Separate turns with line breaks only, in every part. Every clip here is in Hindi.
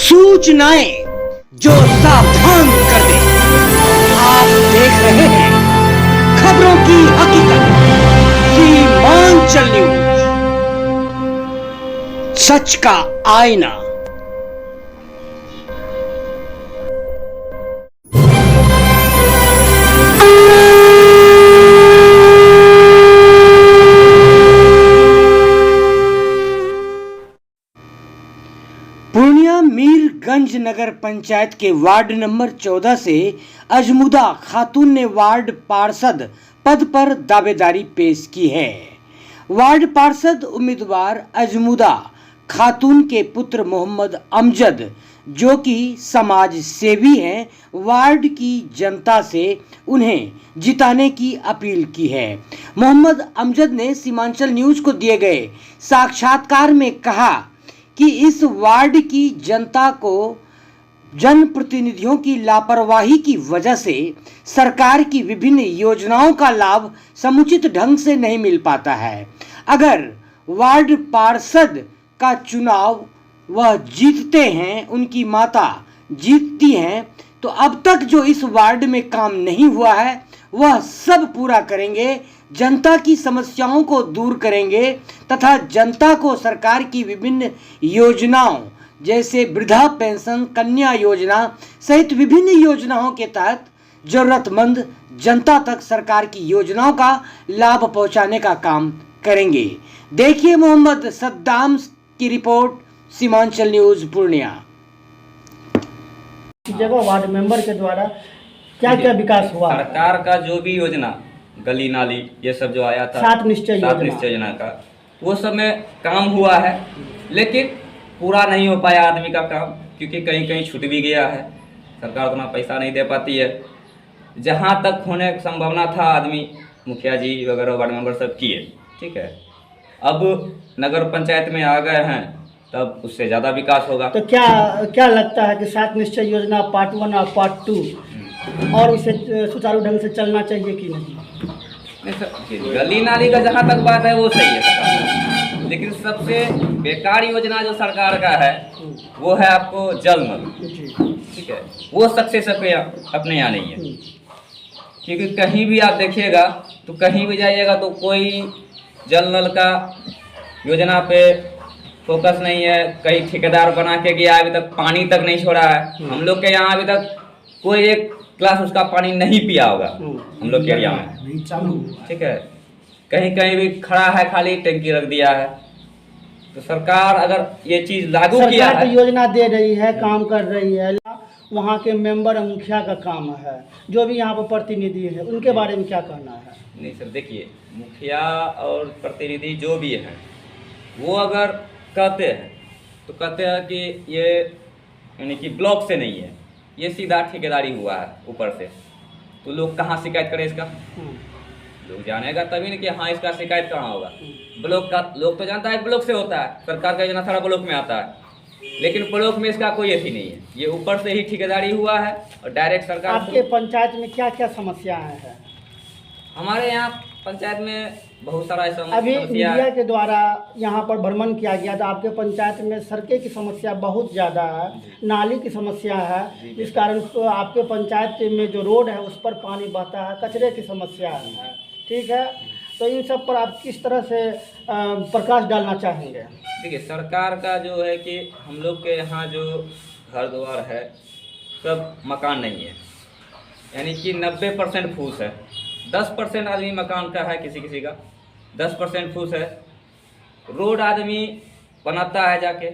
सूचनाएं जो सावधान कर दे। आप देख रहे हैं खबरों की हकीकत, सीमांचल न्यूज, सच का आईना। पूर्णिया मीरगंज नगर पंचायत के वार्ड नंबर 14 से अजमुदा खातून ने वार्ड पार्षद पद पर दावेदारी पेश की है। वार्ड पार्षद उम्मीदवार अजमुदा खातून के पुत्र मोहम्मद अमजद, जो कि समाज सेवी हैं, वार्ड की जनता से उन्हें जिताने की अपील की है। मोहम्मद अमजद ने सीमांचल न्यूज को दिए गए साक्षात्कार में कहा कि इस वार्ड की जनता को जनप्रतिनिधियों की लापरवाही की वजह से सरकार की विभिन्न योजनाओं का लाभ समुचित ढंग से नहीं मिल पाता है। अगर वार्ड पार्षद का चुनाव वह जीतते हैं, उनकी माता जीतती हैं, तो अब तक जो इस वार्ड में काम नहीं हुआ है वह सब पूरा करेंगे, जनता की समस्याओं को दूर करेंगे तथा जनता को सरकार की विभिन्न योजनाओं जैसे वृद्धा पेंशन, कन्या योजना सहित विभिन्न योजनाओं के तहत जरूरतमंद जनता तक सरकार की योजनाओं का लाभ पहुंचाने का काम करेंगे। देखिए मोहम्मद सद्दाम की रिपोर्ट, सीमांचल न्यूज पूर्णिया।
जगह वार्ड मेंबर के द्वारा क्या क्या विकास हुआ?
सरकार का जो भी योजना, गली नाली ये सब जो आया था,
सात निश्चय
योजना का, वो सब में काम हुआ है, लेकिन पूरा नहीं हो पाया आदमी का काम, क्योंकि कहीं कहीं छूट भी गया है। सरकार उतना पैसा नहीं दे पाती है। जहाँ तक होने की संभावना था आदमी, मुखिया जी वगैरह वार्ड मेंबर सब किए, ठीक है। अब नगर पंचायत में आ गए हैं, तब उससे ज़्यादा विकास होगा।
तो क्या लगता है कि सात निश्चय योजना पार्ट 1 और पार्ट 2 और इसे सुचारू ढंग से चलना चाहिए कि नहीं?
गली नाली का जहाँ तक बात है वो सही है, लेकिन सबसे बेकार योजना जो सरकार का है वो है आपको जल नल, ठीक है। वो सक्सेस अपने यहाँ नहीं है, क्योंकि कहीं भी आप देखिएगा तो कहीं भी जाइएगा तो कोई जल नल का योजना पे फोकस नहीं है। कई ठेकेदार बना के गया, अभी तक पानी तक नहीं छोड़ा है। हम लोग के यहाँ अभी तक कोई एक क्लास उसका पानी नहीं पिया होगा हम लोग के एरिया में, ठीक है। कहीं कहीं भी खड़ा है, खाली टंकी रख दिया है। तो सरकार अगर ये चीज़ लागू किया है,
योजना दे रही है, काम कर रही है, वहाँ के मेंबर और मुखिया का काम है, जो भी यहाँ पर प्रतिनिधि है, उनके बारे में क्या कहना है?
नहीं सर, देखिए मुखिया और प्रतिनिधि जो भी हैं, वो अगर कहते हैं तो कहते हैं कि ये यानी कि ब्लॉक से नहीं है, ये सीधा ठेकेदारी हुआ है ऊपर से। तो लोग कहाँ शिकायत करें इसका? लोग जानेगा तभी ना कि हाँ इसका शिकायत कहाँ होगा। ब्लॉक का लोग तो जानता है ब्लॉक से होता है, सरकार का योजना सारा ब्लॉक में आता है, लेकिन ब्लॉक में इसका कोई ऐसी नहीं है। ये ऊपर से ही ठेकेदारी हुआ है और डायरेक्ट सरकार।
आपके पंचायत में क्या क्या समस्याएं हैं?
हमारे यहाँ पंचायत में बहुत सारा ऐसा
अभी मीडिया के द्वारा यहाँ पर भ्रमण किया गया तो आपके पंचायत में सड़कें की समस्या बहुत ज़्यादा है, नाली की समस्या है, जिस कारण तो आपके पंचायत में जो रोड है उस पर पानी बहता है, कचरे की समस्या है, ठीक है। तो इन सब पर आप किस तरह से प्रकाश डालना चाहेंगे?
देखिए सरकार का जो है कि हम लोग के यहाँ जो घर द्वार है सब मकान नहीं है, यानी कि 90% फूस है। 10% आदमी मकान का है, किसी किसी का 10% फूस है। रोड आदमी बनाता है जाके।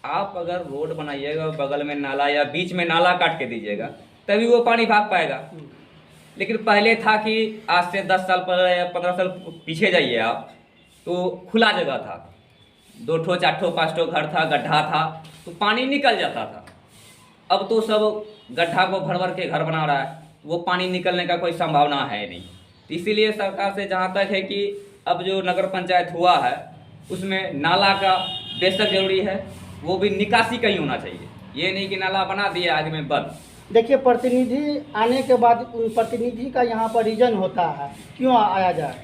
आप अगर रोड बनाइएगा, बगल में नाला या बीच में नाला काट के दीजिएगा, तभी वो पानी भाग पाएगा। लेकिन पहले था कि आज से 10 साल पहले या 15 साल पीछे जाइए आप, तो खुला जगह था, 2 ठो 4 ठो 5 ठो घर था, गड्ढा था, तो पानी निकल जाता था। अब तो सब गड्ढा को भर भर के घर बना रहा है, वो पानी निकलने का कोई संभावना है नहीं। इसीलिए सरकार से जहाँ तक है कि अब जो नगर पंचायत हुआ है उसमें नाला का बेशक जरूरी है, वो भी निकासी का ही होना चाहिए। ये नहीं कि नाला बना दिया आगे में बंद।
देखिए प्रतिनिधि आने के बाद उन प्रतिनिधि का यहाँ पर रीजन होता है क्यों आया जाए,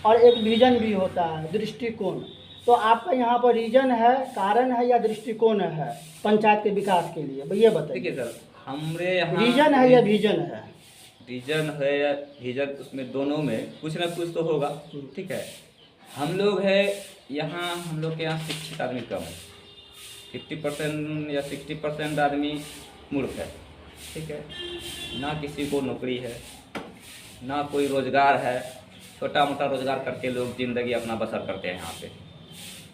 और एक विजन भी होता है, दृष्टिकोण। तो आपका यहाँ पर रीजन है, कारण है या दृष्टिकोण है पंचायत के विकास के लिए, ये बताइए।
देखिए सर, हमारे यहाँ
रीजन है या विजन है?
रीजन है या विजन, उसमें दोनों में कुछ ना कुछ तो होगा। ठीक है, हम लोग है यहाँ, हम लोग के यहाँ शिक्षित आदमी कम है, 50% या 60% आदमी मूर्ख है। ठीक है, ना किसी को नौकरी है, ना कोई रोजगार है, छोटा मोटा रोजगार करके लोग ज़िंदगी अपना बसर करते हैं यहाँ पे।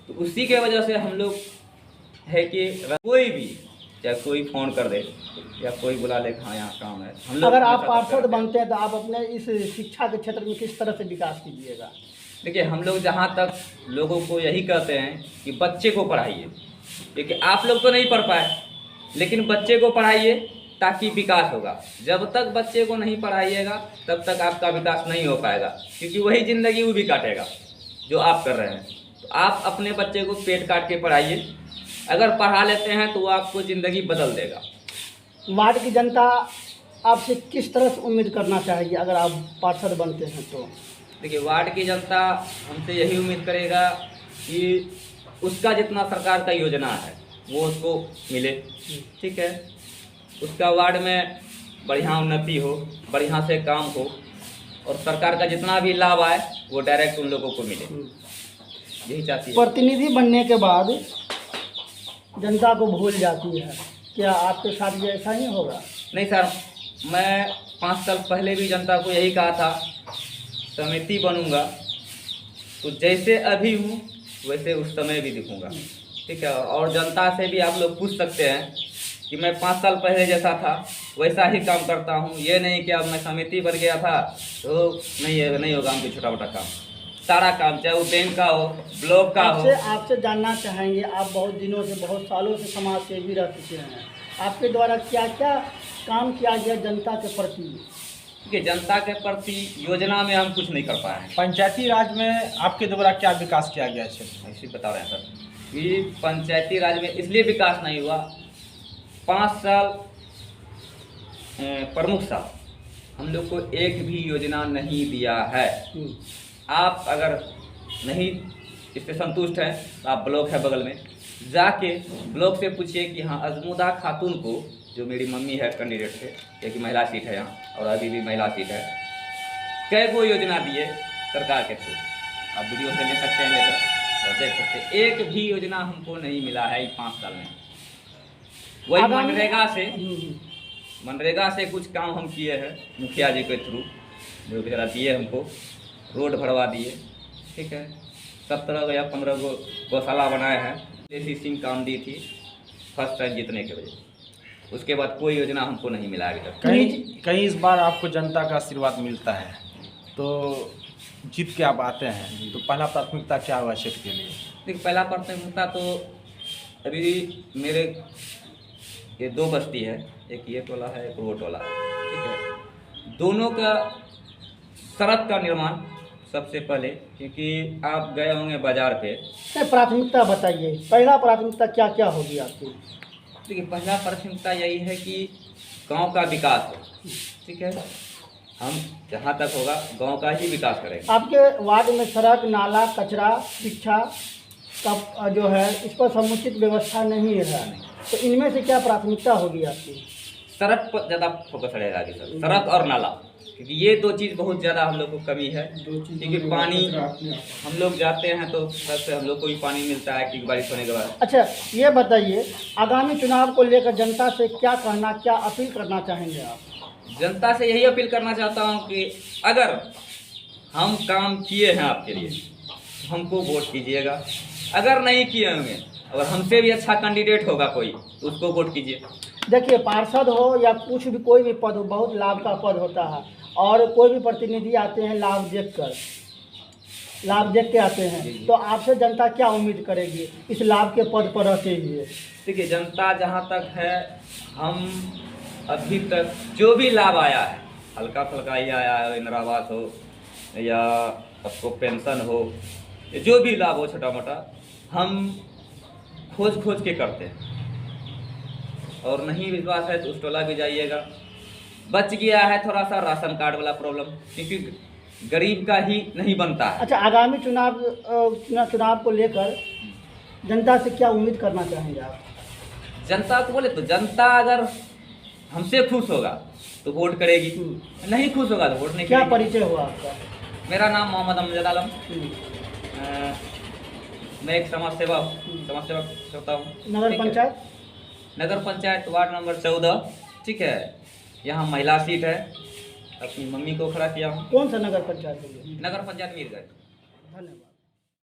तो उसी के वजह से हम लोग है कि कोई भी, चाहे कोई फ़ोन कर दे या कोई बुला ले, हाँ यहाँ काम है, हम लोग
अगर आप पार्षद बनते हैं तो आप अपने इस शिक्षा के क्षेत्र में किस तरह से विकास कीजिएगा?
देखिए, हम लोग जहाँ तक लोगों को यही कहते हैं कि बच्चे को पढ़ाइए, क्योंकि आप लोग तो नहीं पढ़ पाए, लेकिन बच्चे को पढ़ाइए ताकि विकास होगा। जब तक बच्चे को नहीं पढ़ाइएगा तब तक आपका विकास नहीं हो पाएगा, क्योंकि वही ज़िंदगी वो भी काटेगा जो आप कर रहे हैं। तो आप अपने बच्चे को पेट काट के पढ़ाइए, अगर पढ़ा लेते हैं तो वो आपको ज़िंदगी बदल देगा।
वार्ड की जनता आपसे किस तरह से उम्मीद करना चाहिए अगर आप पार्षद बनते हैं तो?
देखिए, वार्ड की जनता हमसे यही उम्मीद करेगा कि उसका जितना सरकार का योजना है वो उसको मिले। ठीक है, उसका वार्ड में बढ़िया उन्नति हो, बढ़िया से काम हो, और सरकार का जितना भी लाभ आए वो डायरेक्ट उन लोगों को मिले, यही चाहती है।
प्रतिनिधि बनने के बाद जनता को भूल जाती है, क्या आपके साथ भी ऐसा ही होगा?
नहीं सर, मैं 5 साल पहले भी जनता को यही कहा था, समिति बनूंगा तो जैसे अभी हूँ वैसे उस समय भी दिखूंगा। ठीक है, और जनता से भी आप लोग पूछ सकते हैं कि मैं 5 साल पहले जैसा था वैसा ही काम करता हूँ। ये नहीं कि अब मैं समिति बन गया था तो नहीं होगा हमको छोटा मोटा काम, सारा काम, चाहे वो बैंक का हो, ब्लॉक का हो।
आपसे जानना चाहेंगे, आप बहुत दिनों से, बहुत सालों से समाज सेवी रह चुके हैं, आपके द्वारा क्या क्या काम किया गया जनता के प्रति?
देखिए, जनता के प्रति योजना में हम कुछ नहीं कर पाए हैं।
पंचायती राज में आपके द्वारा क्या विकास किया गया है?
ऐसे बता रहे हैं सर कि पंचायती राज में इसलिए विकास नहीं हुआ, 5 साल प्रमुख साहब हम लोग को एक भी योजना नहीं दिया है। आप अगर नहीं इससे संतुष्ट हैं तो आप ब्लॉक है बगल में, जाके ब्लॉक से पूछिए कि हाँ, अजमुदा खातून को, जो मेरी मम्मी है कैंडिडेट थे, एक महिला सीट है यहाँ और अभी भी महिला सीट है, कई को योजना दिए सरकार के थ्रू, आप वीडियो से ले सकते हैं, लेकर और देख सकते हैं। एक भी योजना हमको नहीं मिला है 5 साल में। वही मनरेगा से कुछ काम हम किए हैं मुखिया जी के थ्रू, जो बेचारा दिए हमको, रोड भरवा दिए। ठीक है, 17 या 15 गौशाला बनाए हैं। जैसी सिंह काम दी थी फर्स्ट टाइम जीतने के वजह, उसके बाद कोई योजना हमको नहीं मिला अभी तक।
कहीं इस बार आपको जनता का आशीर्वाद मिलता है तो जीत के आप आते हैं, तो पहला प्राथमिकता क्या होगा क्षेत्र के लिए?
देखिए, पहला प्राथमिकता तो अभी मेरे ये 2 बस्ती है, एक ये टोला है, एक वो टोला है। ठीक है, दोनों का सड़क का निर्माण सबसे पहले, क्योंकि आप गए होंगे बाजार पे।
प्राथमिकता बताइए, पहला प्राथमिकता क्या क्या होगी आपकी?
देखिए, पहला प्राथमिकता यही है कि गांव का विकास हो। ठीक है, हम जहाँ तक होगा गांव का ही विकास करेंगे।
आपके वार्ड में सड़क, नाला, कचरा, शिक्षा का जो है इस पर समुचित व्यवस्था नहीं है, तो इनमें से क्या प्राथमिकता होगी आपकी?
सड़क पर ज़्यादा फोकस रहेगा आगे सर, सड़क और नाला, क्योंकि ये 2 चीज़ बहुत ज़्यादा हम लोग को कमी है। क्योंकि पानी हम लोग जाते हैं तो सर से हम लोग को भी पानी मिलता है कि बारिश होने के बाद।
अच्छा, ये बताइए, आगामी चुनाव को लेकर जनता से क्या कहना, क्या अपील करना चाहेंगे आप?
जनता से यही अपील करना चाहता हूँ कि अगर हम काम किए हैं आपके लिए तो हमको वोट कीजिएगा, अगर नहीं किए होंगे, अगर हमसे भी अच्छा कैंडिडेट होगा कोई तो उसको वोट कीजिए।
देखिए, पार्षद हो या कुछ भी, कोई भी पद हो, बहुत लाभ का पद होता है, और कोई भी प्रतिनिधि आते हैं लाभ देख के आते हैं, तो आपसे जनता क्या उम्मीद करेगी इस लाभ के पद पर रहते हुए?
देखिए, जनता जहाँ तक है, हम अभी तक जो भी लाभ आया है, हल्का फुल्का ही आया है, इंदिरा आवास हो या आपको पेंशन हो, जो भी लाभ हो छोटा मोटा, हम खोज के करते हैं। और नहीं विश्वास है तो उस टोला भी जाइएगा। बच गया है थोड़ा सा राशन कार्ड वाला प्रॉब्लम, क्योंकि गरीब का ही नहीं बनता है।
अच्छा, आगामी चुनाव को लेकर जनता से क्या उम्मीद करना चाहेंगे आप?
जनता को बोले तो जनता अगर हमसे खुश होगा तो वोट करेगी, नहीं खुश होगा तो वोट नहीं
क्या
करेगी।
परिचय हुआ आपका?
मेरा नाम मोहम्मद अमजद आलम,
हम्म।
मैं एक समाज सेवक करता हूँ।
नगर
ठीक है?
पंचायत?
नगर पंचायत वार्ड नंबर 14, ठीक है। यहाँ महिला सीट है, अपनी मम्मी को खड़ा किया हूँ।
कौन सा नगर पंचायत है ये?
नगर पंचायत मीरगंज।
धन्यवाद।